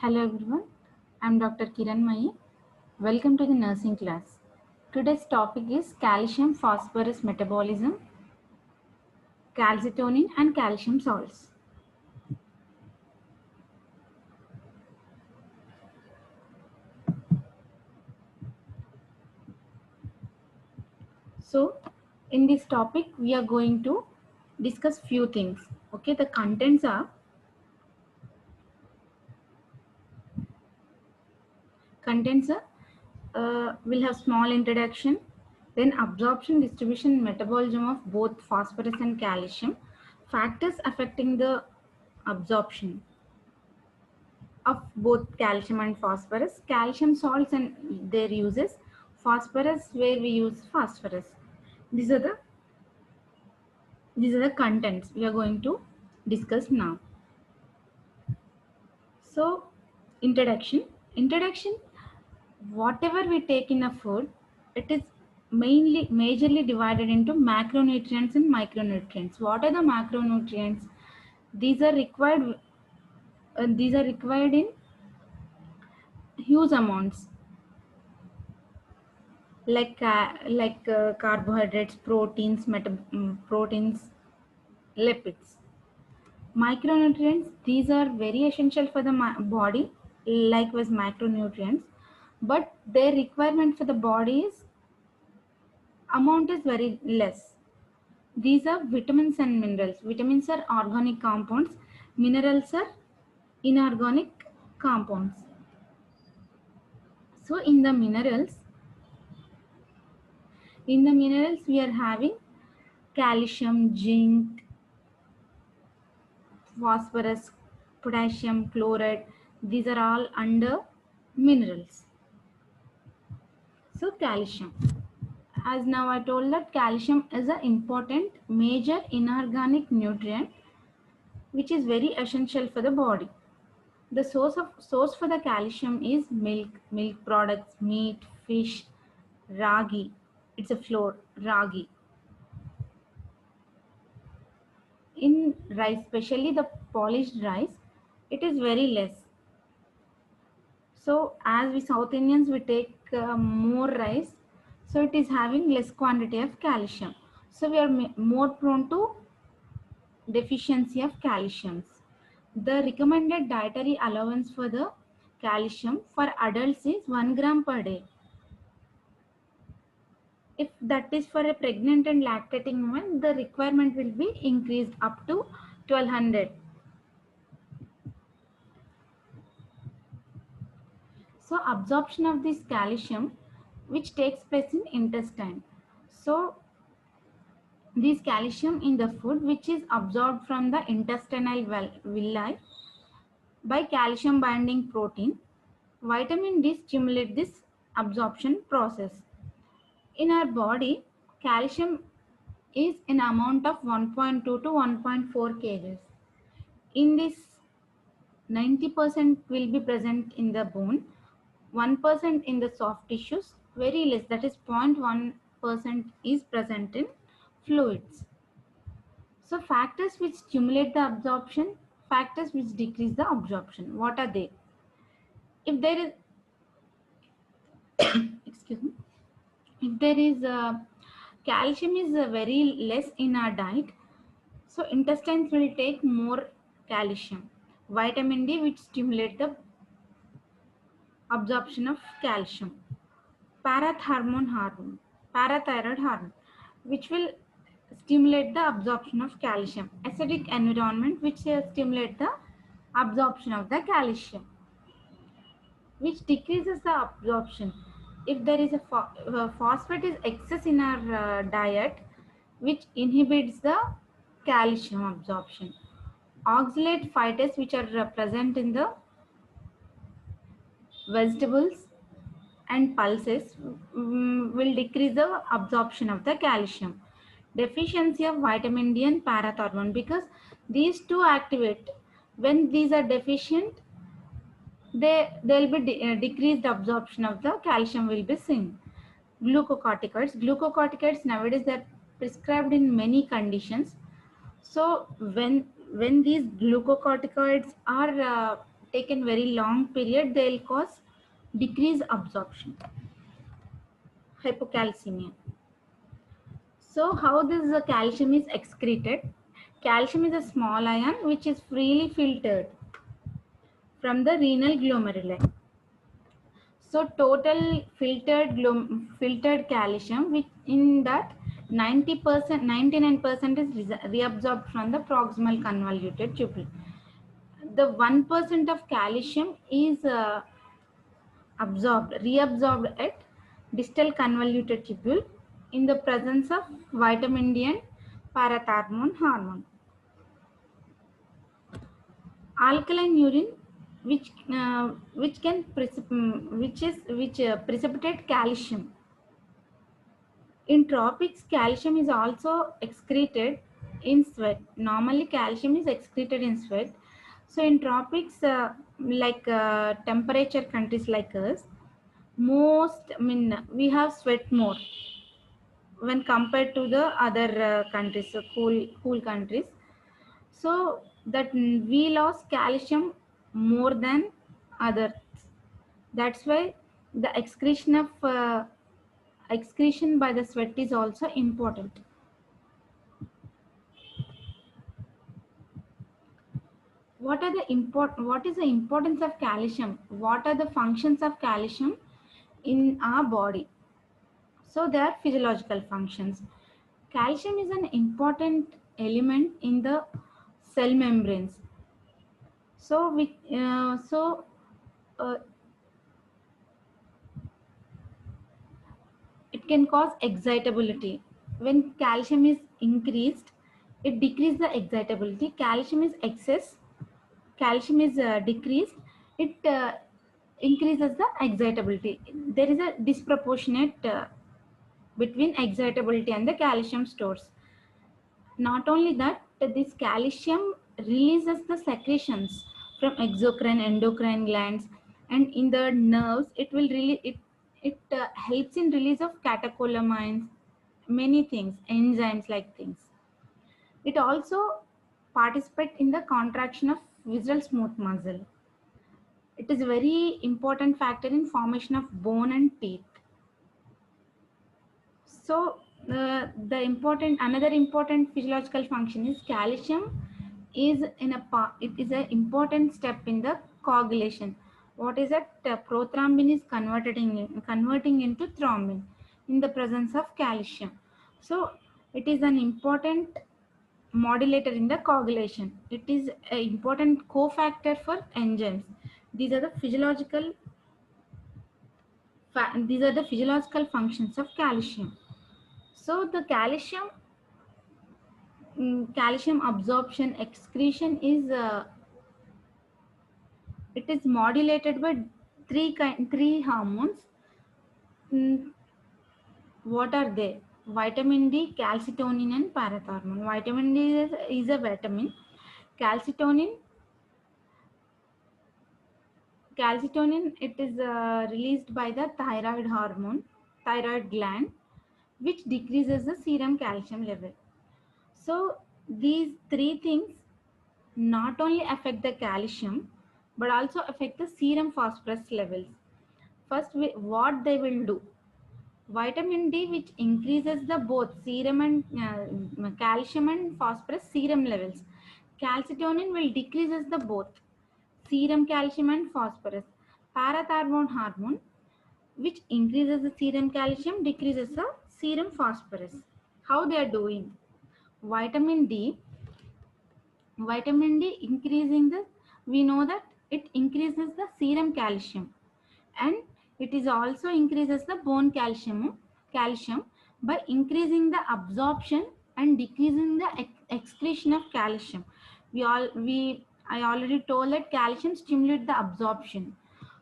Hello everyone, I am Dr. Kiranmai. Welcome to the nursing class. Today's topic is calcium phosphorus metabolism, calcitonin and calcium salts. So, in this topic we are going to discuss few things. Okay, the contents are we'll have small introduction, then absorption, distribution, metabolism of both phosphorus and calcium, factors affecting the absorption of both calcium and phosphorus, calcium salts and their uses, phosphorus where we use phosphorus. These are the contents we are going to discuss now. So, introduction. Whatever we take in a food, it is majorly divided into macronutrients and micronutrients. What are the macronutrients? These are required. These are required in huge amounts, like carbohydrates, proteins, lipids. Micronutrients, these are very essential for the body, likewise macronutrients, but their requirement for the body is amount is very less. These are vitamins and minerals. Vitamins are organic compounds, minerals are inorganic compounds. So in the minerals we are having calcium, zinc, phosphorus, potassium, chloride. These are all under minerals. So calcium. As now I told that calcium is an important major inorganic nutrient which is very essential for the body. The source for the calcium is milk products, meat, fish, ragi. It's a flour, ragi. In rice, especially the polished rice, it is very less. So as we South Indians, we take more rice, so it is having less quantity of calcium. So we are more prone to deficiency of calcium. The recommended dietary allowance for the calcium for adults is 1 gram per day. If that is for a pregnant and lactating woman, the requirement will be increased up to 1200. So absorption of this calcium which takes place in intestine. So this calcium in the food which is absorbed from the intestinal villi by calcium binding protein. Vitamin D stimulates this absorption process. In our body, calcium is in amount of 1.2 to 1.4 kgs. In this, 90% will be present in the bone, 1% in the soft tissues, very less, that is 0.1% is present in fluids. So factors which stimulate the absorption, factors which decrease the absorption, what are they? If there is, excuse me, if there is calcium is very less in our diet, so intestines will take more calcium. Vitamin D which stimulate the absorption of calcium. Parathyroid hormone which will stimulate the absorption of calcium. Acidic environment which stimulate the absorption of the calcium, which decreases the absorption. If there is a phosphate is excess in our diet, which inhibits the calcium absorption. Oxalate phytates which are present in the vegetables and pulses will decrease the absorption of the calcium. Deficiency of vitamin D and parathyroid, because these two activate. When these are deficient, they'll be decreased absorption of the calcium will be seen. Glucocorticoids nowadays they're prescribed in many conditions. So when these glucocorticoids are taken very long period, they will cause decreased absorption, hypocalcemia. So how this calcium is excreted? Calcium is a small ion which is freely filtered from the renal glomeruli. So total filtered calcium, which in that 90%, 99% is reabsorbed from the proximal convoluted tubule. The 1% of calcium is reabsorbed at distal convoluted tubule in the presence of vitamin D and parathyroid hormone. Alkaline urine, which can precipitate calcium. In tropics, calcium is also excreted in sweat. Normally, calcium is excreted in sweat. So, in tropics, temperature countries like us, we have sweat more when compared to the other countries, so cool countries. So that we lost calcium more than others. That's why the excretion by the sweat is also important. What is the importance of calcium? What are the functions of calcium in our body? So they are physiological functions. Calcium is an important element in the cell membranes. So uh, it can cause excitability. When calcium is increased, it decreases the excitability. Calcium is excess, calcium is decreased, it increases the excitability. There is a disproportionate between excitability and the calcium stores. Not only that, this calcium releases the secretions from exocrine, endocrine glands, and in the nerves, it will really it helps in release of catecholamines, many things, enzymes like things. It also participates in the contraction of visceral smooth muscle. It is a very important factor in formation of bone and teeth. So another important physiological function is calcium is it is an important step in the coagulation. What is that? Prothrombin is converting into thrombin in the presence of calcium. So it is an important modulator in the coagulation. It is an important cofactor for enzymes. These are the physiological functions of calcium. So the calcium absorption excretion is it is modulated by three hormones. Mm, what are they? Vitamin D, calcitonin, and parathyroid. Vitamin D is a vitamin. Calcitonin, calcitonin it is released by the thyroid gland, which decreases the serum calcium level. So these three things not only affect the calcium but also affect the serum phosphorus levels. First, what they will do, vitamin D, which increases the both serum and calcium and phosphorus serum levels. Calcitonin will decreases the both serum calcium and phosphorus. Parathyroid hormone, which increases the serum calcium, decreases the serum phosphorus. How they are doing? Vitamin D increasing the, we know that it increases the serum calcium, and it is also increases the bone calcium by increasing the absorption and decreasing the excretion of calcium. I already told that calcium stimulates the absorption.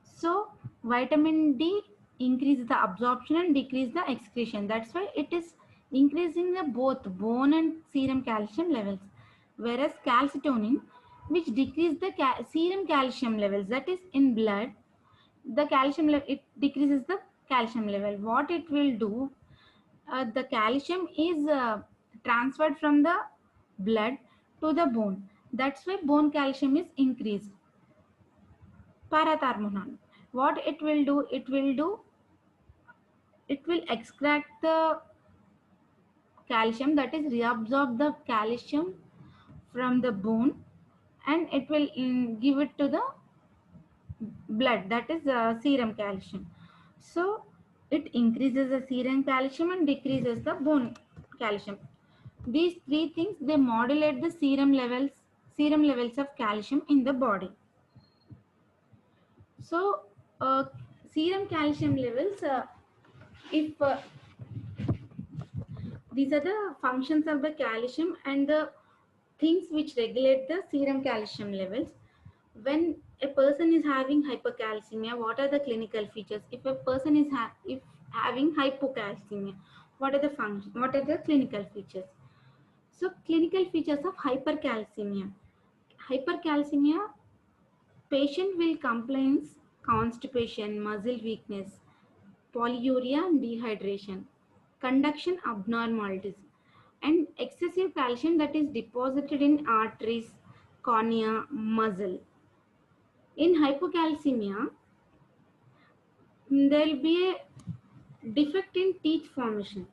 So vitamin D increases the absorption and decrease the excretion. That's why it is increasing the both bone and serum calcium levels. Whereas calcitonin, which decrease the serum calcium levels, that is in blood, the calcium level, it decreases the calcium level. What it will do, the calcium is transferred from the blood to the bone. That's why bone calcium is increased. parathormone. What it will do? It will extract the calcium, that is reabsorb the calcium from the bone, and it will give it to the blood, that is serum calcium. So it increases the serum calcium and decreases the bone calcium. These three things, they modulate the serum levels of calcium in the body. So serum calcium levels, if these are the functions of the calcium and the things which regulate the serum calcium levels. When a person is having hypercalcemia, what are the clinical features? If a person is if having hypocalcemia, what are the function? What are the clinical features? So clinical features of hypercalcemia. Hypercalcemia, patient will complain constipation, muscle weakness, polyuria and dehydration, conduction abnormalities, and excessive calcium that is deposited in arteries, cornea, muscle. In hypocalcemia, there will be a defect in teeth formation.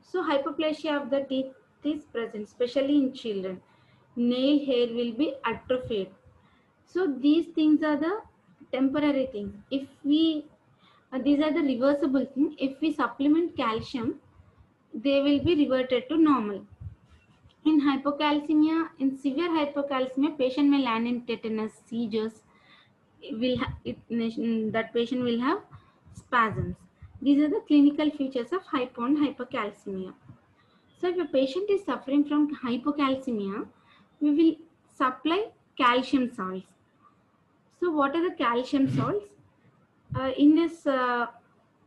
So hypoplasia of the teeth is present, especially in children. Nail hair will be atrophied. So these things are the temporary things. If we these are the reversible things. If we supplement calcium, they will be reverted to normal. In hypocalcemia, in severe hypocalcemia, patient may land in tetanus, seizures. That patient will have spasms. These are the clinical features of hypo and hypercalcemia. So if a patient is suffering from hypocalcemia, we will supply calcium salts. So what are the calcium salts? In this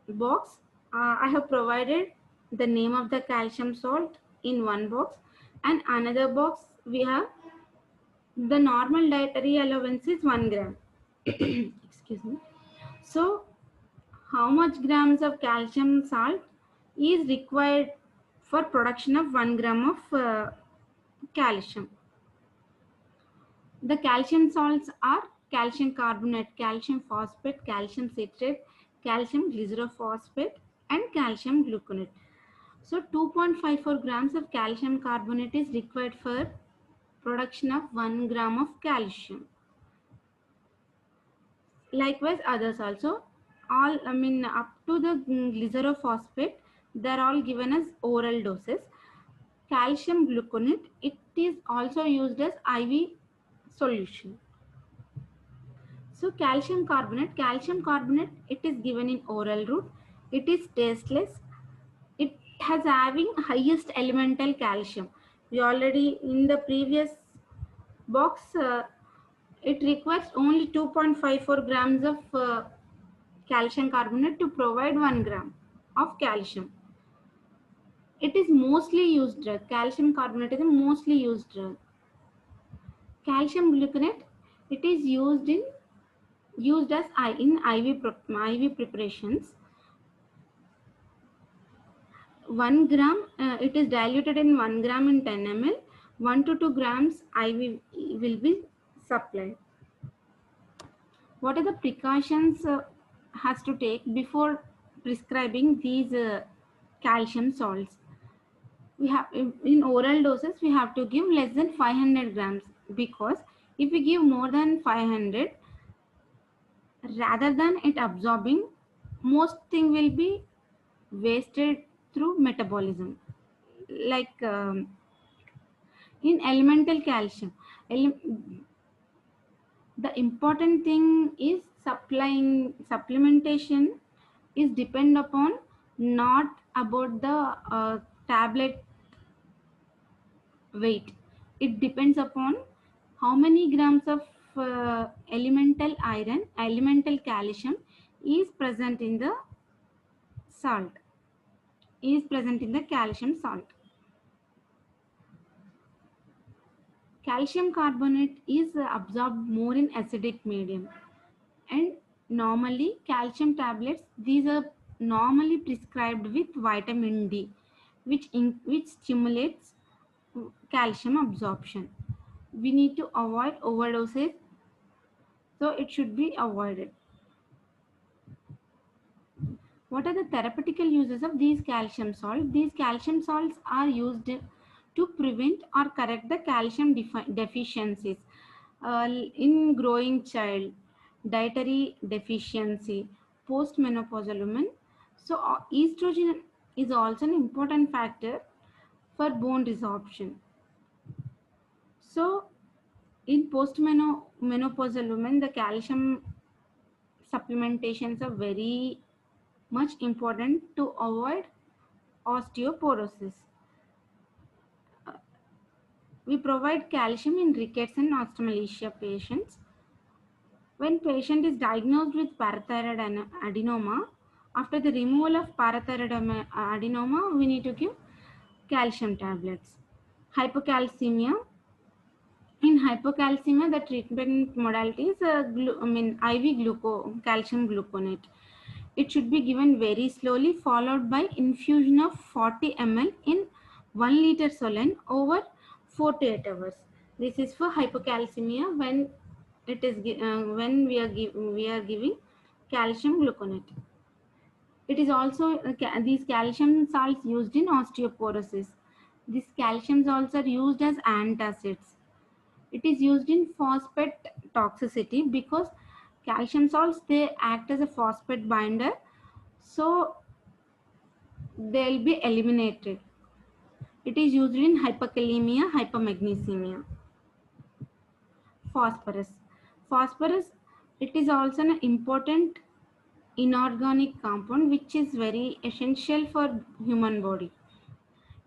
box, I have provided the name of the calcium salt in one box, and another box we have the normal dietary allowance is 1 gram. Excuse me. So how much grams of calcium salt is required for production of 1 gram of calcium? The calcium salts are calcium carbonate, calcium phosphate, calcium citrate, calcium glycerophosphate, and calcium gluconate. So 2.54 grams of calcium carbonate is required for production of 1 gram of calcium. Likewise, others also, all up to the glycerophosphate, they're all given as oral doses. Calcium gluconate, it is also used as IV solution. So calcium carbonate, it is given in oral route. It is tasteless. It has having highest elemental calcium. We already in the previous box, it requires only 2.54 grams of calcium carbonate to provide 1 gram of calcium. It is mostly used drug. Calcium carbonate is a mostly used drug. Calcium gluconate, it is used as in IV preparations. 1 gram, it is diluted in 1 gram in 10 ml. 1 to 2 grams IV will be supplied. What are the precautions has to take before prescribing these calcium salts? We have in oral doses, we have to give less than 500 grams, because if we give more than 500, rather than it absorbing, most thing will be wasted through metabolism. Like in elemental calcium, the important thing is supplementation is depend upon, not about the tablet weight. It depends upon how many grams of elemental iron, elemental calcium is present in the salt, is present in the calcium salt. Calcium carbonate is absorbed more in acidic medium, and normally calcium tablets, these are normally prescribed with vitamin D, which stimulates calcium absorption. We need to avoid overdoses. So it should be avoided. What are the therapeutical uses of these calcium salts? These calcium salts are used to prevent or correct the calcium deficiencies in growing child, dietary deficiency, postmenopausal women. So estrogen is also an important factor for bone resorption. So in postmenopausal women, the calcium supplementations are very much important to avoid osteoporosis. We provide calcium in rickets and osteomalacia patients. When patient is diagnosed with parathyroid adenoma, after the removal of parathyroid adenoma, we need to give calcium tablets. Hypocalcemia. In hypocalcemia, the treatment modality is IV calcium gluconate. It should be given very slowly, followed by infusion of 40 ml in 1 liter saline over 4 to 8 hours. This is for hypocalcemia when it is when we are giving calcium gluconate. It is also these calcium salts used in osteoporosis. These calcium salts are used as antacids. It is used in phosphate toxicity because calcium salts, they act as a phosphate binder, so they will be eliminated. It is used in hyperkalemia, hypomagnesemia. Phosphorus. Phosphorus, it is also an important inorganic compound which is very essential for human body.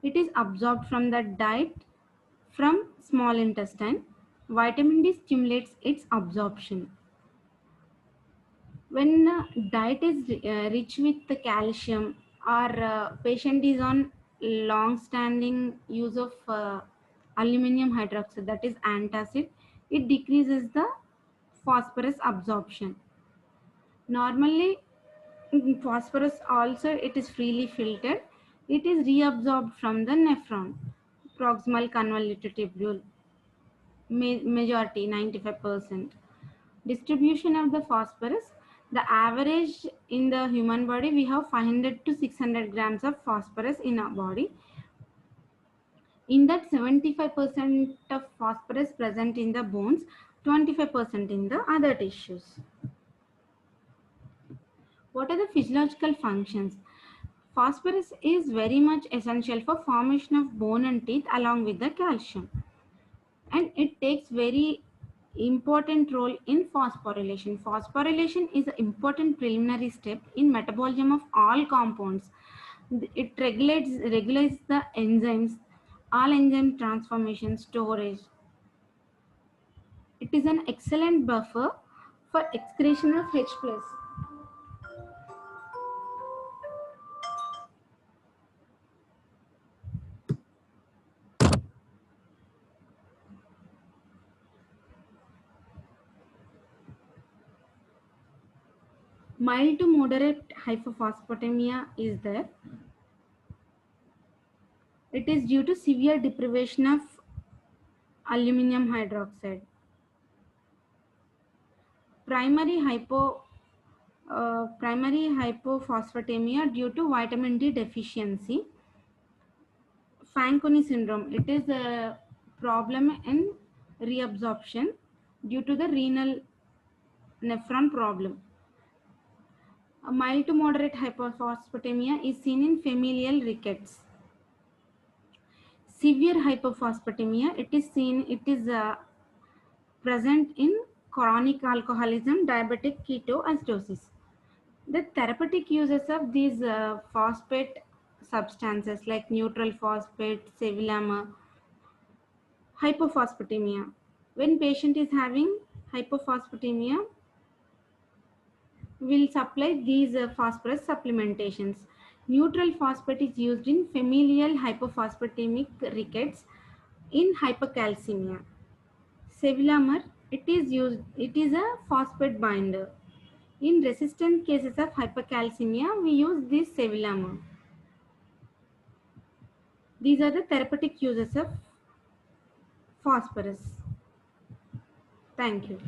It is absorbed from the diet from small intestine. Vitamin D stimulates its absorption. When diet is rich with the calcium, or patient is on long standing use of aluminum hydroxide, that is antacid, it decreases the phosphorus absorption. Normally phosphorus also, it is freely filtered. It is reabsorbed from the nephron, proximal convoluted tubule, majority 95%. Distribution of the phosphorus, the average in the human body, we have 500 to 600 grams of phosphorus in our body. In that, 75% of phosphorus present in the bones, 25% in the other tissues. What are the physiological functions? Phosphorus is very much essential for formation of bone and teeth along with the calcium, and it takes very important role in phosphorylation. Phosphorylation is an important preliminary step in metabolism of all compounds. It regulates the enzymes, all enzyme transformation, storage. It is an excellent buffer for excretion of H+. Mild to moderate hypophosphatemia is there. It is due to severe deprivation of aluminum hydroxide. Primary hypophosphatemia due to vitamin D deficiency. Fanconi syndrome. It is a problem in reabsorption due to the renal nephron problem. A mild to moderate hypophosphatemia is seen in familial rickets. Severe hypophosphatemia, it is present in chronic alcoholism, diabetic ketoacidosis. The therapeutic uses of these phosphate substances like neutral phosphate, sevelamer, hypophosphatemia. When patient is having hypophosphatemia, we'll supply these phosphorus supplementations. Neutral phosphate is used in familial hypophosphatemic rickets in hypercalcemia. Sevelamer, it is a phosphate binder. In resistant cases of hypercalcemia, we use this sevelamer. These are the therapeutic uses of phosphorus. Thank you.